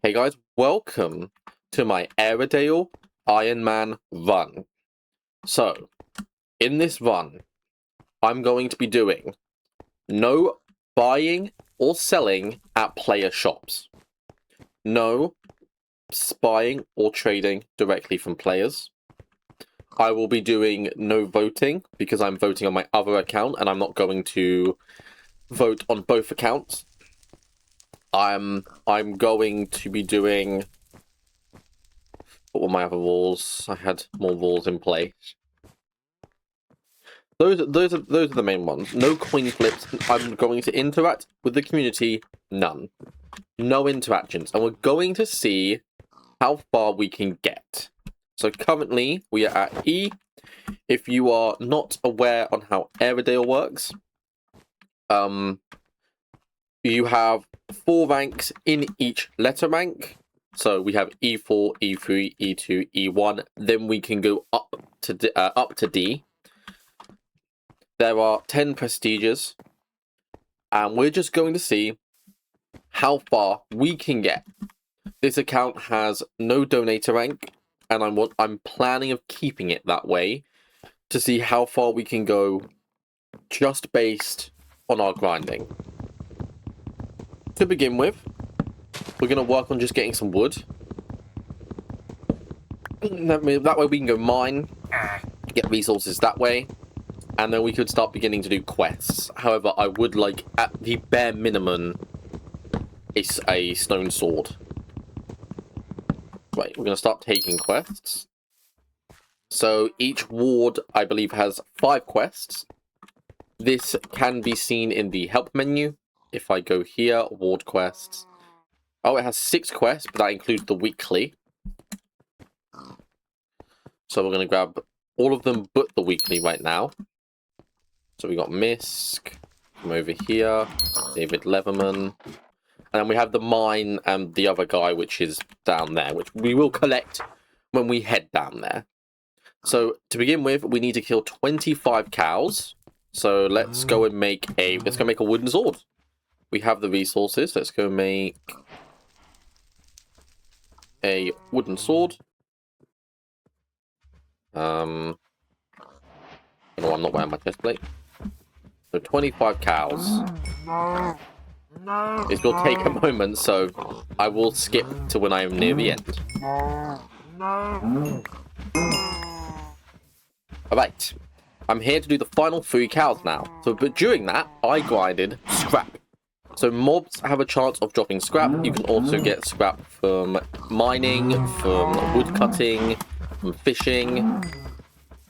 Hey guys, welcome to my Airidale Ironman run. So, in this run, I'm going to be doing no buying or selling at player shops. No buying or trading directly from players. I will be doing no voting because I'm voting on my other account and I'm not going to vote on both accounts. I'm going to be doing... What were my other rules? I had more rules in place. Those are the main ones. No coin flips. I'm going to interact with the community. None. No interactions. And we're going to see how far we can get. So currently we are at E. If you are not aware on how Airidale works, you have 4 ranks in each letter rank. So we have E4, E3, E2, E1. Then we can go up to D. There are 10 prestiges, and we're just going to see how far we can get. This account has no donator rank, and I'm planning of keeping it that way to see how far we can go just based on our grinding. To begin with, we're going to work on just getting some wood. That way we can go mine, get resources that way, and then we could start beginning to do quests. However, I would like, at the bare minimum, a stone sword. Right, we're going to start taking quests. So each ward, I believe, has 5 quests. This can be seen in the help menu. If I go here, ward quests. Oh, it has 6 quests, but that includes the weekly. So we're going to grab all of them but the weekly right now. So we got Misk, come over here, David Leverman. And then we have the mine and the other guy, which is down there, which we will collect when we head down there. So to begin with, we need to kill 25 cows. So let's go and make a wooden sword. We have the resources. Let's go make a wooden sword. No, I'm not wearing my chest plate. So 25 cows. This will take a moment, so I will skip to when I am near the end. Alright, I'm here to do the final 3 cows now. So, but during that, I grinded scrap. So mobs have a chance of dropping scrap. You can also get scrap from mining, from wood cutting, from fishing.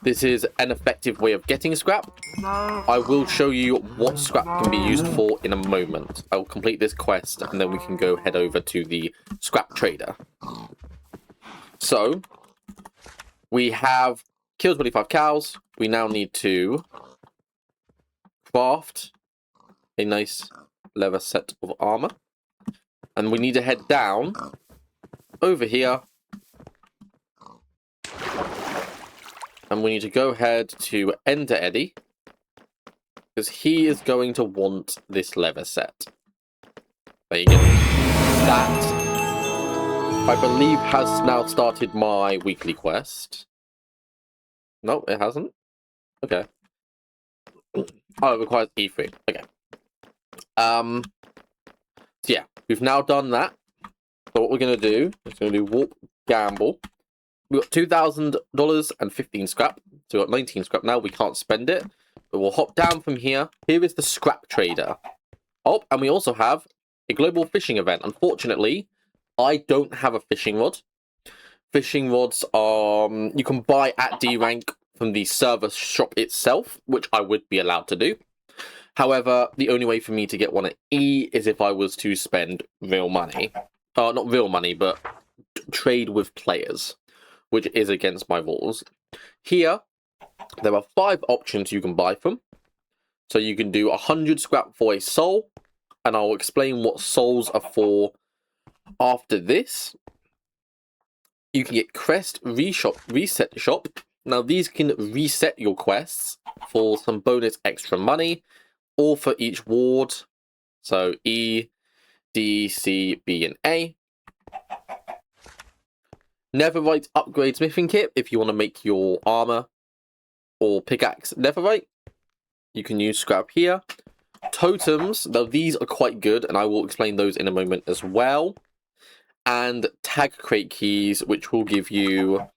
This is an effective way of getting scrap. I will show you what scrap can be used for in a moment. I will complete this quest and then we can go head over to the scrap trader. So, we have killed 25 cows. We now need to craft a nice leather set of armor. And we need to head down over here. And we need to go ahead to Ender Eddie, because he is going to want this leather set. There you go. That, I believe, has now started my weekly quest. No, it hasn't. Okay. Oh, it requires E3. Okay. So yeah, we've now done that. So what we're going to do is going to do Warp Gamble. We got $2,000 and 15 scrap. So we got 19 scrap now. We can't spend it. But we'll hop down from here. Here is the scrap trader. Oh, and we also have a global fishing event. Unfortunately, I don't have a fishing rod. Fishing rods are you can buy at D rank from the server shop itself, which I would be allowed to do. However, the only way for me to get one at E is if I was to spend real money. Not real money, but trade with players, which is against my rules. Here, there are 5 options you can buy from. So you can do 100 scrap for a soul, and I'll explain what souls are for after this. You can get Crest Reset Shop. Now these can reset your quests for some bonus extra money, or for each ward. So E, D, C, B, and A. Netherite upgrade smithing kit if you want to make your armor or pickaxe netherite. You can use scrap here. Totems, though these are quite good, and I will explain those in a moment as well. And tag crate keys, which will give you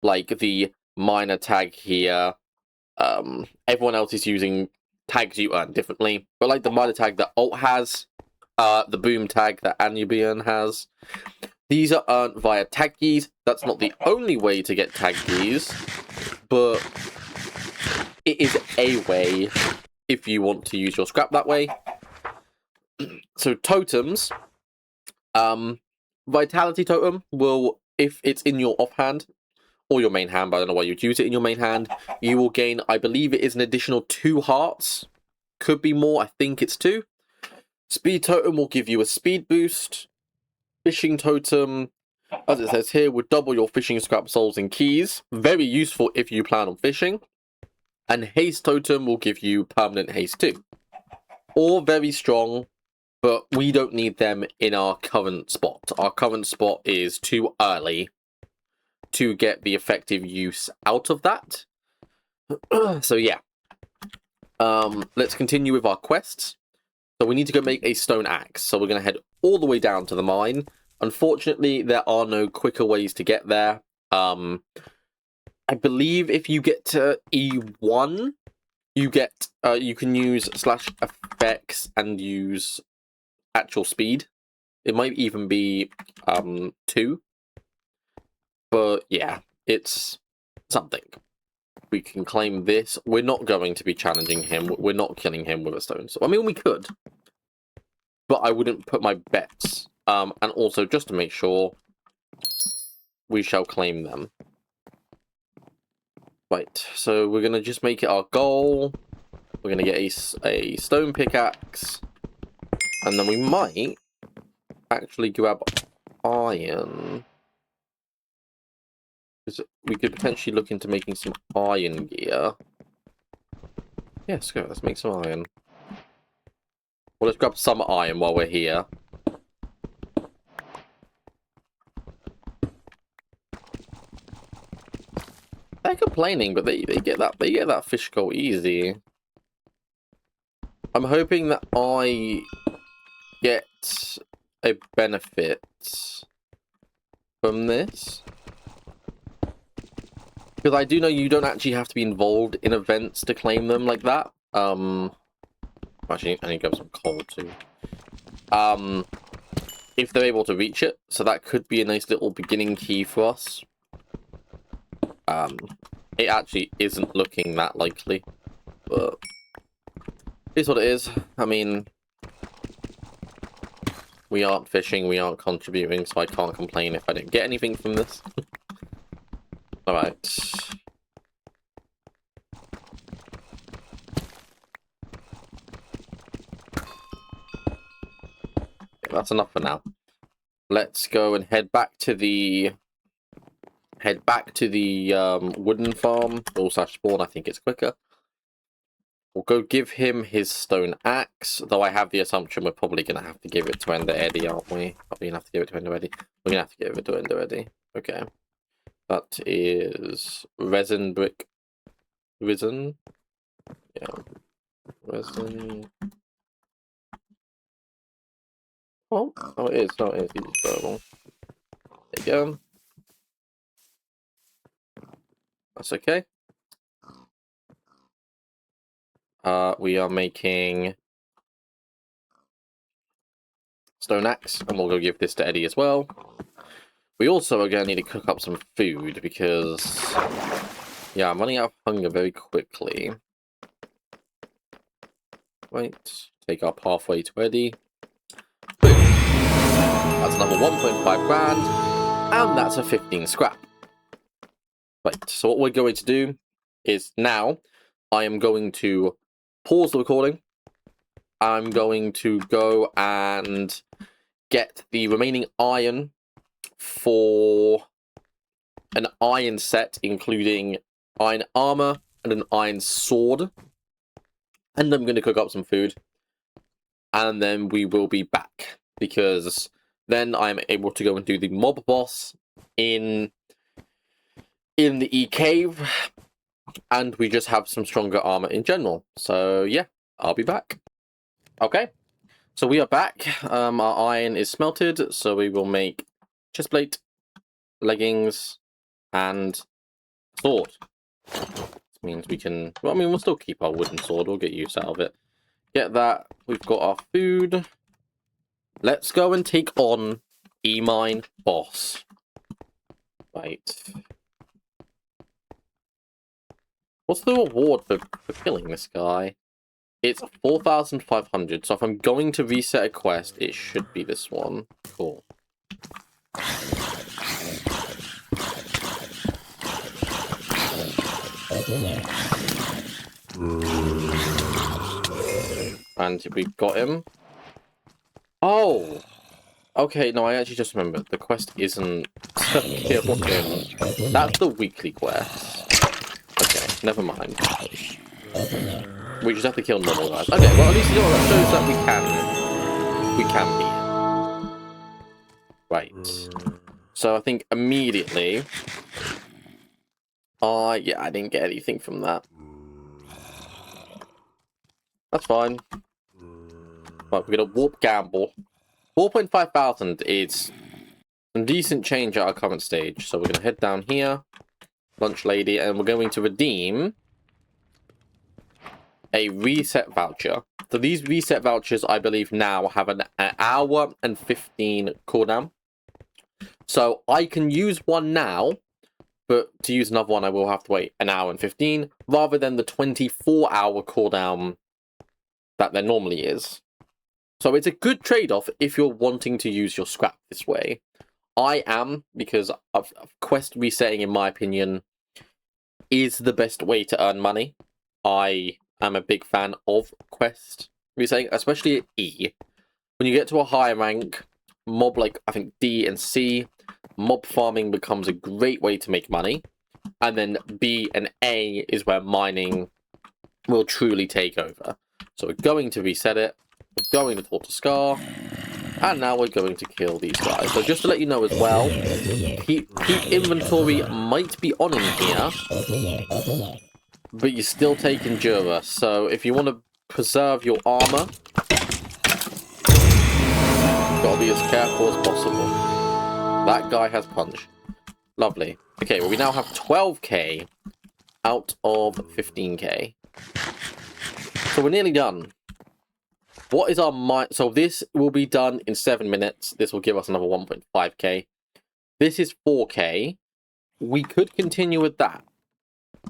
like the miner tag here. Everyone else is using tags you earn differently, but like the miner tag that Alt has, the boom tag that Anubian has, these are earned via tag keys. That's not the only way to get tag keys, but it is a way if you want to use your scrap that way. So totems, vitality totem will, if it's in your offhand or your main hand, but I don't know why you'd use it in your main hand, you will gain, I believe it is an additional 2 hearts. Could be more, I think it's 2. Speed totem will give you a speed boost. Fishing totem, as it says here, will double your fishing scrap souls and keys. Very useful if you plan on fishing. And haste totem will give you permanent haste too. All very strong, but we don't need them in our current spot. Our current spot is too early to get the effective use out of that. So yeah. Let's continue with our quests. So we need to go make a stone axe. So we're going to head all the way down to the mine. Unfortunately, there are no quicker ways to get there. I believe if you get to E1, you get you can use /effects and use actual speed. It might even be 2. But yeah, it's something. We can claim this. We're not going to be challenging him. We're not killing him with a stone. So I mean, we could, but I wouldn't put my bets. And also, just to make sure, we shall claim them. Right, so we're going to just make it our goal. We're going to get a stone pickaxe. And then we might actually grab iron. Because we could potentially look into making some iron gear. Yes, go. Let's make some iron. Well, let's grab some iron while we're here. They're complaining, but they get that fish goal easy. I'm hoping that I get a benefit from this. Because I do know you don't actually have to be involved in events to claim them like that. Actually, I need to grab some coal too. If they're able to reach it, so that could be a nice little beginning key for us. It actually isn't looking that likely, but it's what it is. I mean, we aren't fishing, we aren't contributing, so I can't complain if I didn't get anything from this. Alright. That's enough for now. Let's go and head back to the wooden farm, or /spawn. I think it's quicker. We'll go give him his stone axe, though I have the assumption we're probably going to have to give it to Ender Eddie, aren't we? Probably going to have to give it to Ender Eddie. We're going to have to give it to Ender Eddie. Okay. That is resin brick. Resin? Yeah. Resin. Oh, it is. No, it is. You just got it wrong. There you go. That's okay. We are making stone axe, and we'll go give this to Eddie as well. We also are going to need to cook up some food because, yeah, I'm running out of hunger very quickly. Right, take our pathway to Eddie. Boom. That's another 1.5 grand, and that's a 15 scrap. Right, so what we're going to do is now I am going to pause the recording. I'm going to go and get the remaining iron for an iron set, including iron armor and an iron sword. And I'm going to cook up some food. And then we will be back, because then I'm able to go and do the mob boss in in the E cave, and we just have some stronger armor in general. So yeah, I'll be back. Okay, so we are back. Our iron is smelted, so we will make chestplate, leggings, and sword. This means we can, well, I mean, we'll still keep our wooden sword. We'll get use out of it. Get that. We've got our food. Let's go and take on E-Mine boss. Right. What's the reward for killing this guy? It's 4,500, so if I'm going to reset a quest, it should be this one. Cool. And we've got him. Oh! Okay, no, I actually just remembered. The quest isn't to kill him. That's the weekly quest. Okay, never mind. We just have to kill normal guys. Okay, well at least you know that shows that we can beat him. Right. So I think immediately yeah, I didn't get anything from that. That's fine. Right, we're gonna warp gamble. 4.5 thousand is some decent change at our current stage. So we're gonna head down here, lunch lady, and we're going to redeem a reset voucher. So these reset vouchers, I believe, now have an hour and 15 cooldown. So I can use one now, but to use another one, I will have to wait an hour and 15, rather than the 24-hour cooldown that there normally is. So it's a good trade-off if you're wanting to use your scrap this way. I am, because of quest resetting, in my opinion, is the best way to earn money. I am a big fan of quest resetting, especially at E. When you get to a higher rank, mob like, I think, D and C, mob farming becomes a great way to make money. And then B and A is where mining will truly take over. So we're going to reset it. We're going to talk to Scar. And now we're going to kill these guys. So just to let you know as well, keep inventory might be on in here, but you're still taking Jura. So if you want to preserve your armor, you've got to be as careful as possible. That guy has punch. Lovely. Okay, well we now have 12k out of 15k. So we're nearly done. What is our mine? So this will be done in 7 minutes. This will give us another 1.5k. This is 4k. We could continue with that.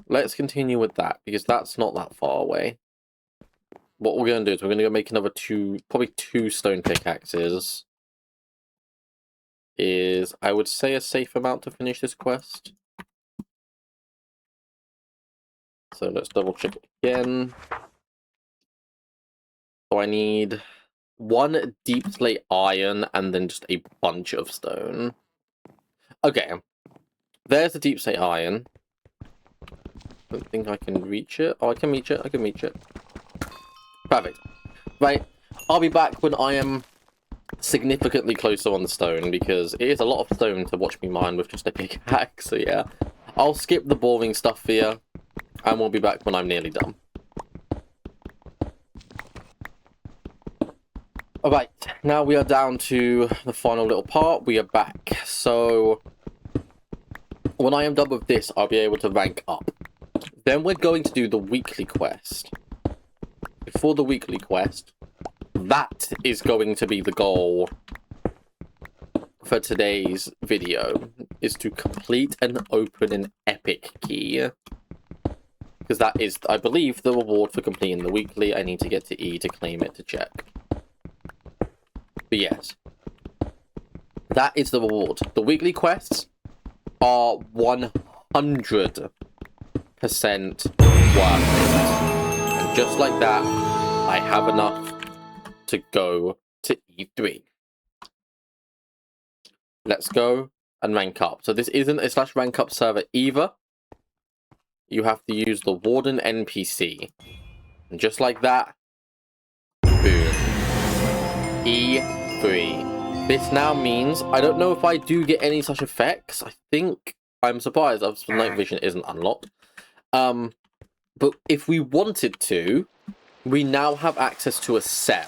Let's continue with that, because that's not that far away. What we're going to do is we're going to go make another probably two stone pickaxes. Is, I would say, a safe amount to finish this quest. So let's double check it again. So I need 1 deep slate iron and then just a bunch of stone. Okay. There's the deep slate iron. Don't think I can reach it. Oh, I can reach it. I can reach it. Perfect. Right. I'll be back when I am significantly closer on the stone, because it is a lot of stone to watch me mine with just a pickaxe. So yeah. I'll skip the boring stuff here, and we'll be back when I'm nearly done. Alright, now we are down to the final little part. We are back. So, when I am done with this, I'll be able to rank up. Then we're going to do the weekly quest. Before the weekly quest, that is going to be the goal for today's video, is to complete and open an epic key. Because that is, I believe, the reward for completing the weekly. I need to get to E to claim it to check. But yes, that is the reward. The weekly quests are 100% worth it. And just like that, I have enough to go to E3. Let's go and rank up. So this isn't a / rank up server either. You have to use the Warden NPC. And just like that, boom. E3. This now means, I don't know if I do get any such effects. I think I'm surprised the night vision isn't unlocked. But if we wanted to, we now have access to a cell.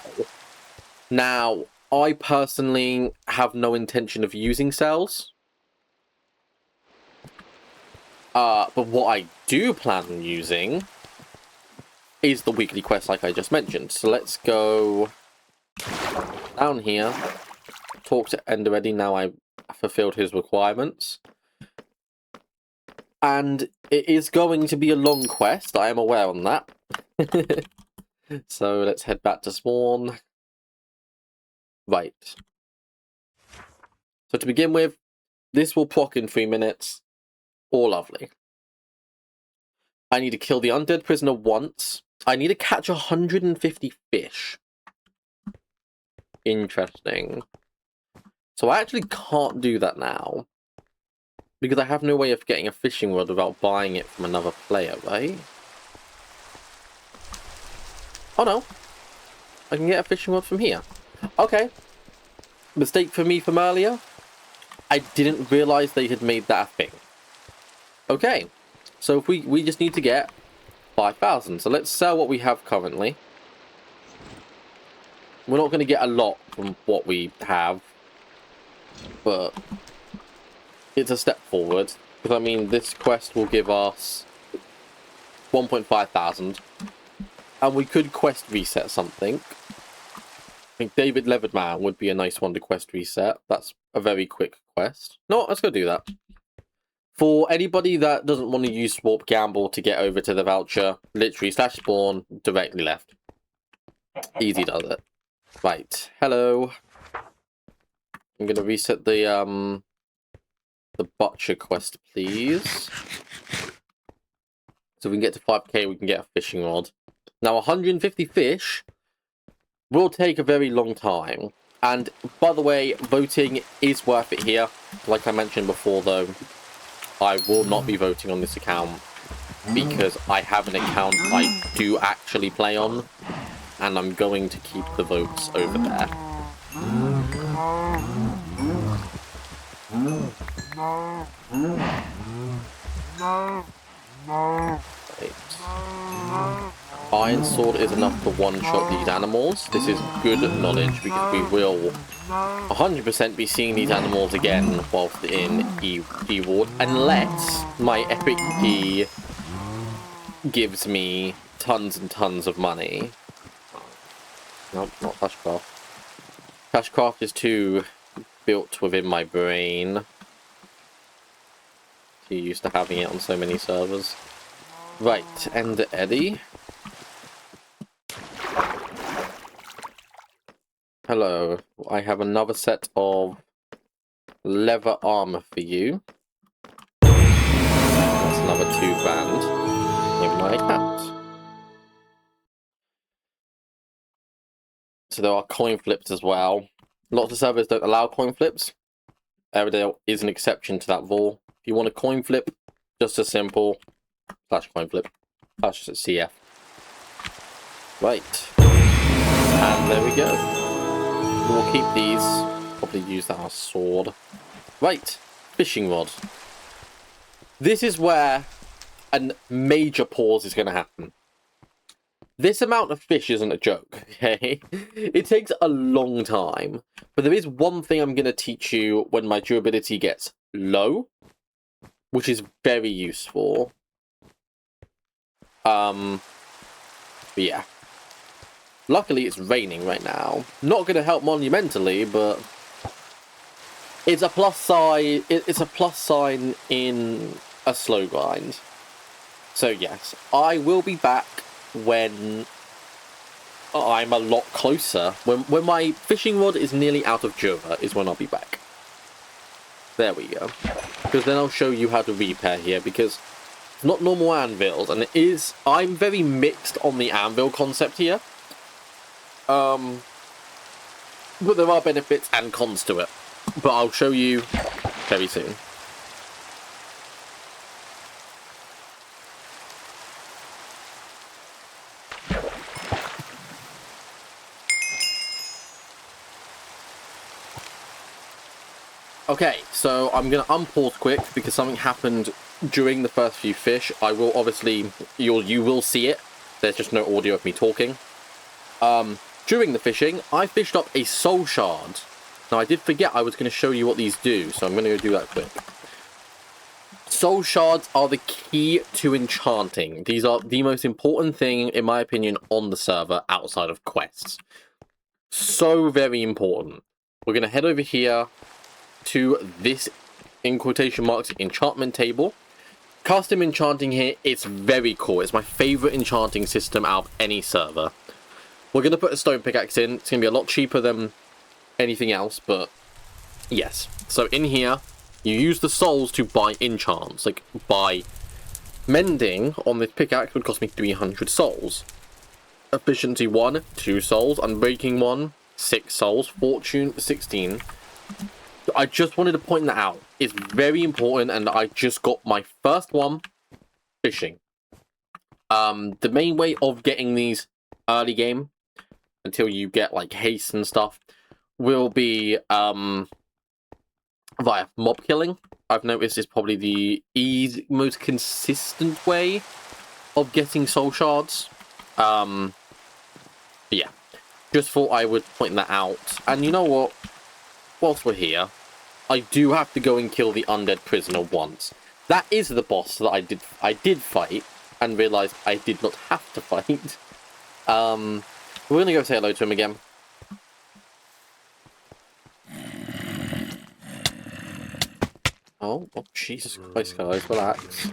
Now, I personally have no intention of using cells. But what I do plan on using is the weekly quest like I just mentioned. So let's go down here, talk to Ender Eddie now I've fulfilled his requirements. And it is going to be a long quest, I am aware on that. So let's head back to spawn. Right. So to begin with, this will proc in 3 minutes. All lovely. I need to kill the undead prisoner once. I need to catch 150 fish. Interesting. So I actually can't do that now. Because I have no way of getting a fishing rod without buying it from another player, right? Oh no. I can get a fishing rod from here. Okay. Mistake for me from earlier. I didn't realise they had made that a thing. Okay. So if we just need to get 5,000. So let's sell what we have currently. We're not going to get a lot from what we have. But it's a step forward. Because I mean, this quest will give us 1.5 thousand. And we could quest reset something. I think David Leverman would be a nice one to quest reset. That's a very quick quest. No, let's go do that. For anybody that doesn't want to use Swap Gamble to get over to the voucher, literally /spawn, directly left. Easy does it. Right, hello. I'm going to reset the Butcher quest, please. So we can get to 5k, we can get a fishing rod. Now, 150 fish will take a very long time. And, by the way, voting is worth it here. Like I mentioned before, though, I will not be voting on this account because I have an account I do actually play on, and I'm going to keep the votes over there. Right. Iron Sword is enough to one-shot these animals. This is good knowledge because we will 100% be seeing these animals again whilst in E-Ward, unless my Epic Key gives me tons and tons of money. Nope, not Flashcraft. Flashcraft is too built within my brain. Too used to having it on so many servers. Right, Ender Eddie. Hello, I have another set of leather armor for you. That's another 2 grand in my account. So there are coin flips as well. Lots of servers don't allow coin flips. Airidale is an exception to that rule. If you want a coin flip, just as simple, /coin flip, /CF. Right. And there we go. We'll keep these. Probably use that as a sword. Right. Fishing rod. This is where a major pause is going to happen. This amount of fish isn't a joke, okay? It takes a long time. But there is one thing I'm going to teach you when my durability gets low, which is very useful. But yeah. Luckily, it's raining right now. Not going to help monumentally, but it's a plus side. It's a plus sign in a slow grind. So yes, I will be back when I'm a lot closer. When my fishing rod is nearly out of Jura is when I'll be back. There we go. Because then I'll show you how to repair here, because it's not normal anvils, and it is. I'm very mixed on the anvil concept here. But there are benefits and cons to it. But I'll show you very soon. Okay, so I'm going to unpause quick because something happened during the first few fish. I will obviously, you will see it. There's just no audio of me talking. During the fishing, I fished up a soul shard. Now, I did forget I was going to show you what these do, so I'm going to go do that quick. Soul shards are the key to enchanting. These are the most important thing, in my opinion, on the server outside of quests. So very important. We're going to head over here to this, in quotation marks, enchantment table. Custom enchanting here, it's very cool. It's my favorite enchanting system out of any server. We're going to put a stone pickaxe in. It's going to be a lot cheaper than anything else, but yes. So in here, you use the souls to buy enchants. Like, buy mending on this pickaxe would cost me 300 souls. Efficiency 1, 2 souls. Unbreaking 1, 6 souls. Fortune, 16. I just wanted to point that out. It's very important, and I just got my first one, fishing. The main way of getting these early game, until you get, like, haste and stuff, will be, via mob killing. I've noticed is probably the most consistent way of getting soul shards. But yeah. Just thought I would point that out. And you know what? Whilst we're here, I do have to go and kill the undead prisoner once. That is the boss that I did fight, and realised I did not have to fight. We're gonna go say hello to him again. Oh, Jesus Christ, guys, relax.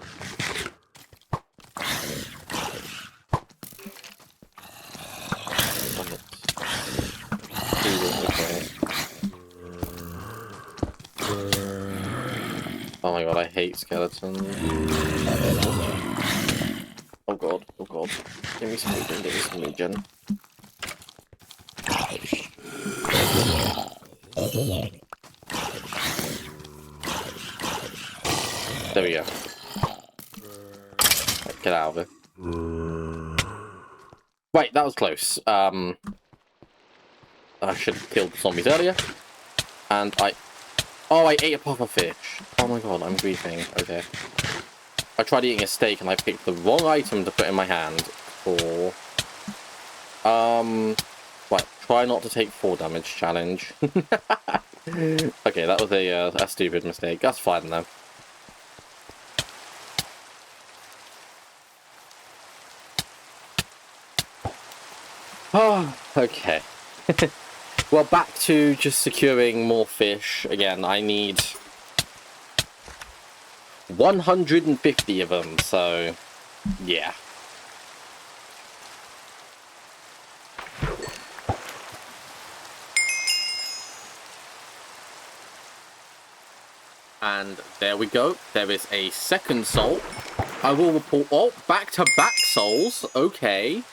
Oh my god, I hate skeletons. Oh god, oh god. Give me some regen, give me some regen. There we go. Right, get out of it. Right, that was close. I should have killed the zombies earlier. And oh, I ate a puffer fish. Oh my god, I'm griefing. Okay. I tried eating a steak and I picked the wrong item to put in my hand for... Right, try not to take 4 damage challenge. Okay, that was a stupid mistake. That's fine though. Oh, okay. Well, back to just securing more fish. Again, I need 150 of them, so yeah. And there we go. There is a second soul. I will report... Oh, back-to-back souls. Okay.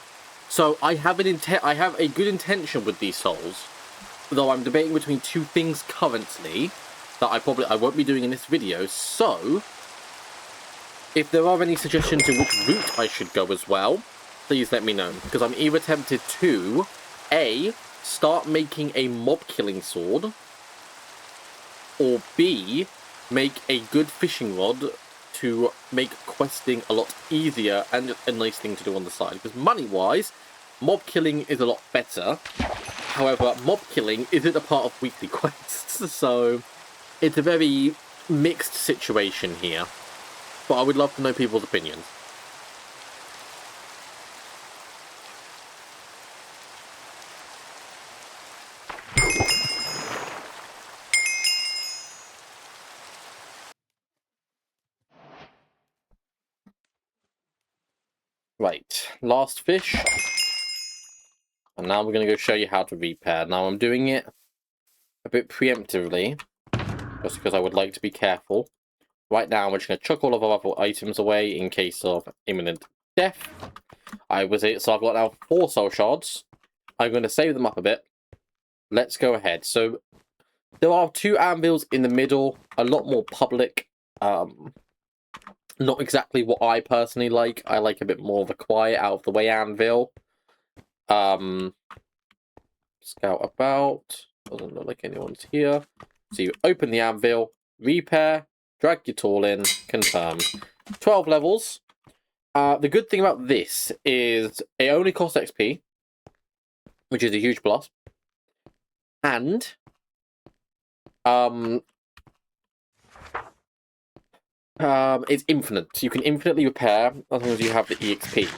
So I have a good intention with these souls. Though I'm debating between 2 things currently that I won't be doing in this video. So if there are any suggestions to which route I should go as well, please let me know. Because I'm either tempted to A, start making a mob killing sword, or B, make a good fishing rod to make questing a lot easier and a nice thing to do on the side. Because money-wise, mob killing is a lot better. However, mob killing isn't a part of weekly quests, so it's a very mixed situation here. But I would love to know people's opinions. Right, last fish. And now we're going to go show you how to repair. Now I'm doing it a bit preemptively, just because I would like to be careful. Right now, we're just going to chuck all of our other items away in case of imminent death. So I've got now 4 soul shards. I'm going to save them up a bit. Let's go ahead. So there are 2 anvils in the middle, a lot more public. Not exactly what I personally like. I like a bit more of a quiet, out of the way anvil. Scout about. Doesn't look like anyone's here. So you open the anvil, repair, drag your tool in, confirm. 12 levels. The good thing about this is it only costs XP, which is a huge plus. And it's infinite. You can infinitely repair as long as you have the EXP.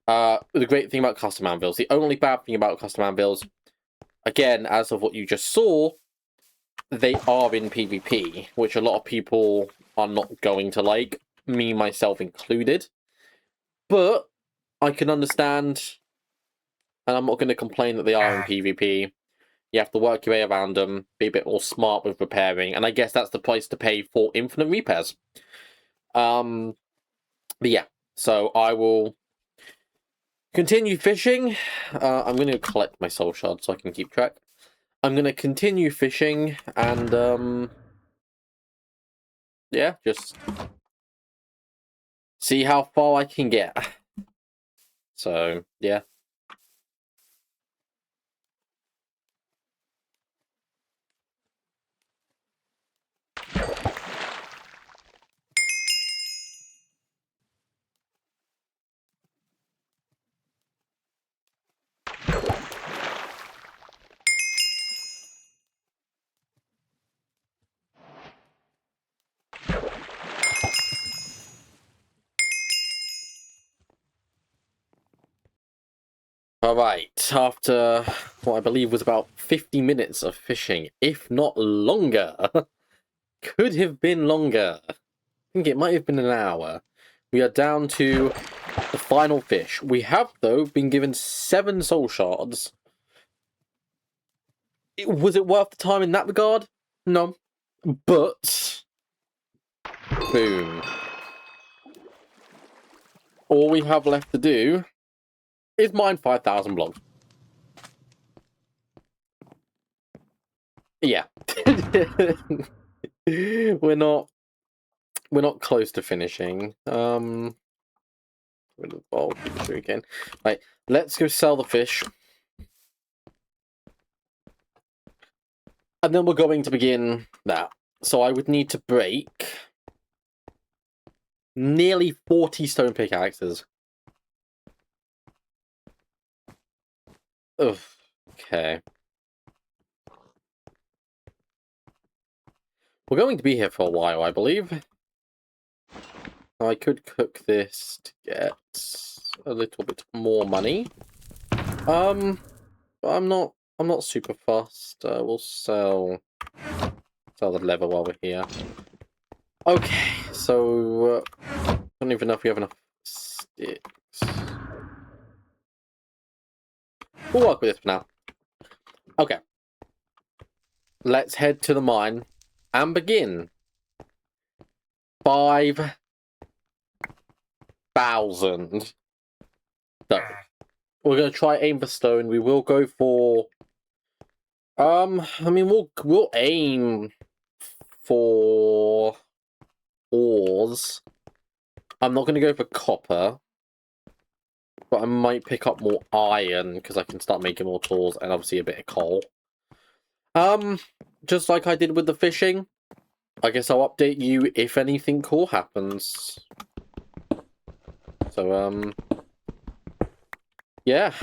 The great thing about custom anvils, the only bad thing about custom anvils, again, as of what you just saw, they are in PvP, which a lot of people are not going to like, me, myself included. But I can understand, and I'm not going to complain that they are in PvP. You have to work your way around them, be a bit more smart with repairing, and I guess that's the price to pay for infinite repairs. But yeah, so I will continue fishing. I'm going to collect my soul shard so I can keep track. I'm going to continue fishing, and yeah, just see how far I can get. So, yeah. Alright, after what I believe was about 50 minutes of fishing, if not longer, could have been longer. I think it might have been an hour. We are down to the final fish. We have, though, been given 7 soul shards. Was it worth the time in that regard? No. But, boom. All we have left to do is mine 5,000 blocks. Yeah. We're not close to finishing. Again. Right, let's go sell the fish. And then we're going to begin that. So I would need to break nearly 40 stone pickaxes. Ugh. Okay. We're going to be here for a while, I believe. I could cook this to get a little bit more money. But I'm not super fast. We'll sell the leather while we're here. Okay, so I don't even know if we have enough sticks. We'll work with this for now. Okay. Let's head to the mine and begin. 5,000. So, we're going to try aim for stone. We will go for... I mean, we'll aim for ores. I'm not going to go for copper. But I might pick up more iron, because I can start making more tools, and obviously a bit of coal. Just like I did with the fishing, I guess I'll update you if anything cool happens. So, yeah.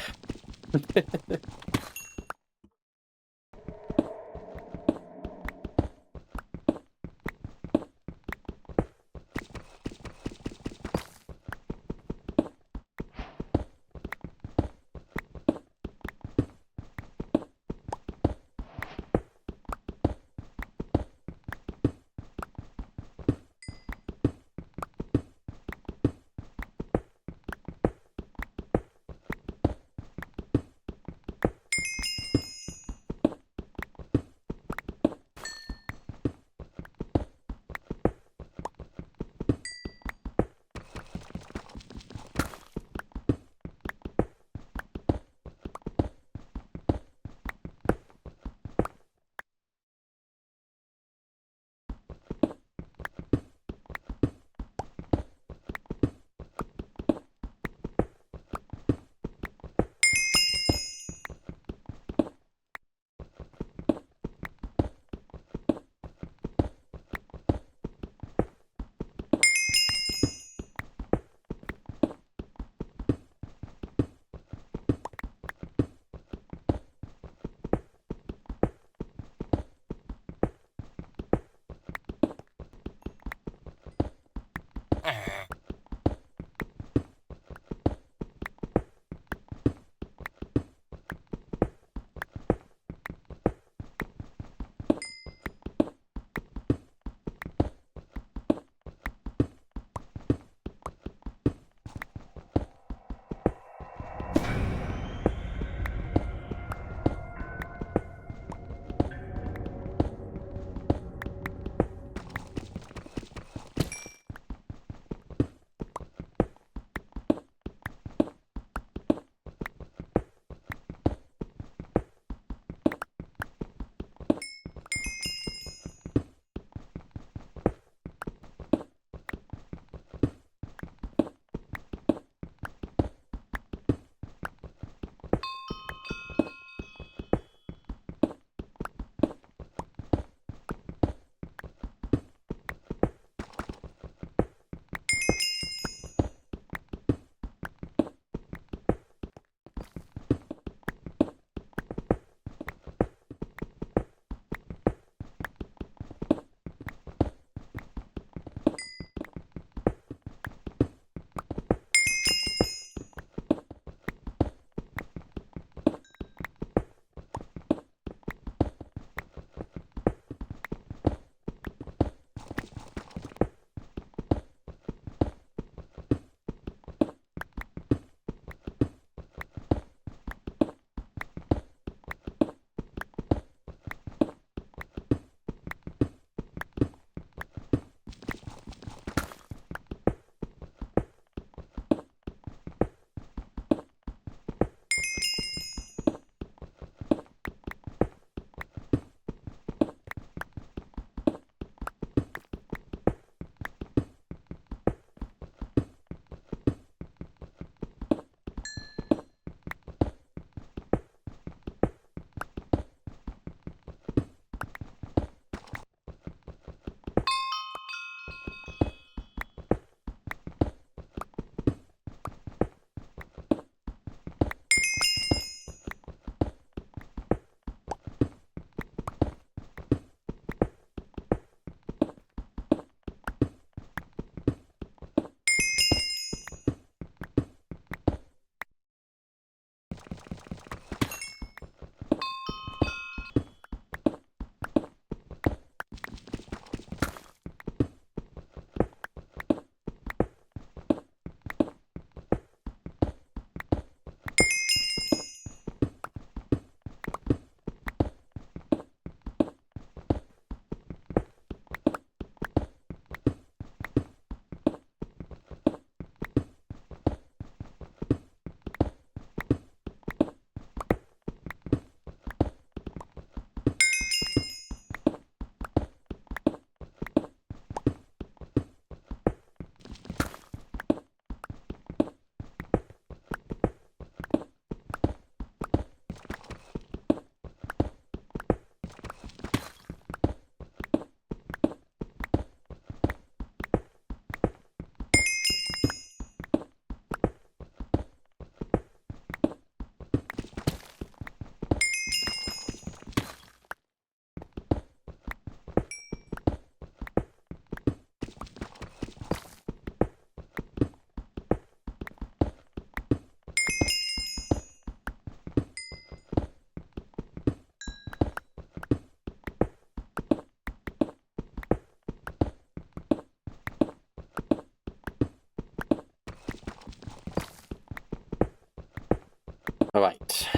Alright.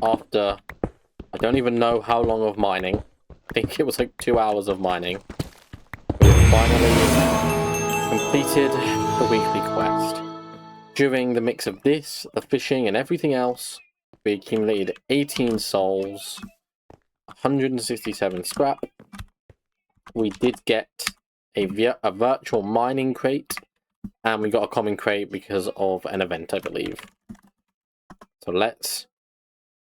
After, I don't even know how long of mining. I think it was like 2 hours of mining. We finally completed the weekly quest. During the mix of this, the fishing, and everything else, we accumulated 18 souls, 167 scrap. We did get a virtual mining crate, and we got a common crate because of an event, I believe. So let's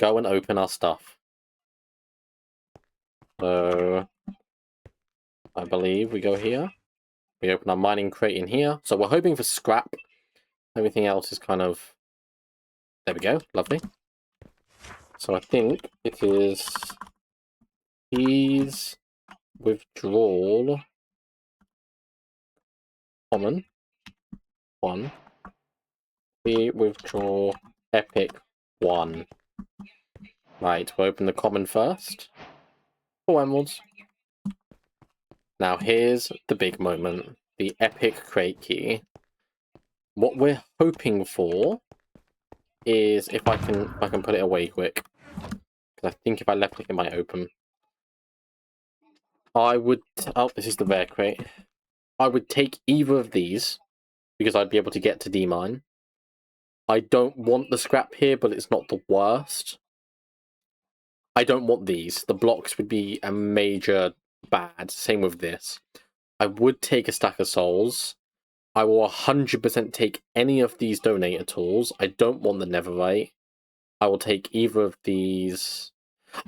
go and open our stuff. So I believe we go here. We open our mining crate in here. So we're hoping for scrap. Everything else is kind of... There we go. Lovely. So I think it is... Ease, withdrawal, common. 1. We withdraw epic 1. Right, we'll open the common first. 4 emeralds. Now here's the big moment. The epic crate key. What we're hoping for is if I can put it away quick. Because I think if I left click it might open. I would... Oh, this is the rare crate. I would take either of these, because I'd be able to get to D-mine. I don't want the scrap here, but it's not the worst. I don't want these. The blocks would be a major bad. Same with this. I would take a stack of souls. I will 100% take any of these donator tools. I don't want the netherite. I will take either of these.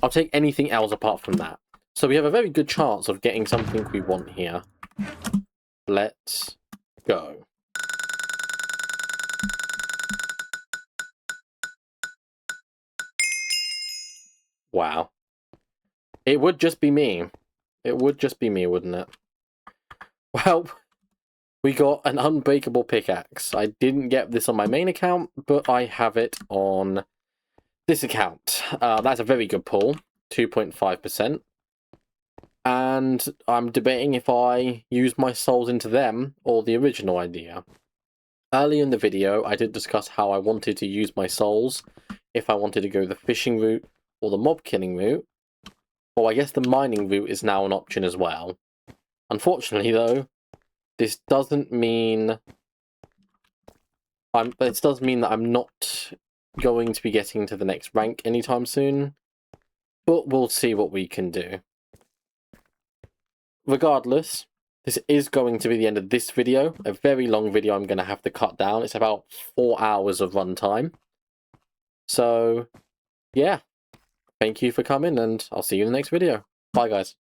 I'll take anything else apart from that. So we have a very good chance of getting something we want here. Let's go. Wow. It would just be me. It would just be me, wouldn't it? Well, we got an unbreakable pickaxe. I didn't get this on my main account, but I have it on this account. That's a very good pull. 2.5%. And I'm debating if I use my souls into them or the original idea. Earlier in the video, I did discuss how I wanted to use my souls, if I wanted to go the fishing route or the mob killing route. Well, I guess the mining route is now an option as well. Unfortunately, though, this doesn't mean... It does mean that I'm not going to be getting to the next rank anytime soon. But we'll see what we can do. Regardless, this is going to be the end of this video. A very long video I'm going to have to cut down. It's about 4 hours of runtime. So, yeah. Thank you for coming, and I'll see you in the next video. Bye, guys.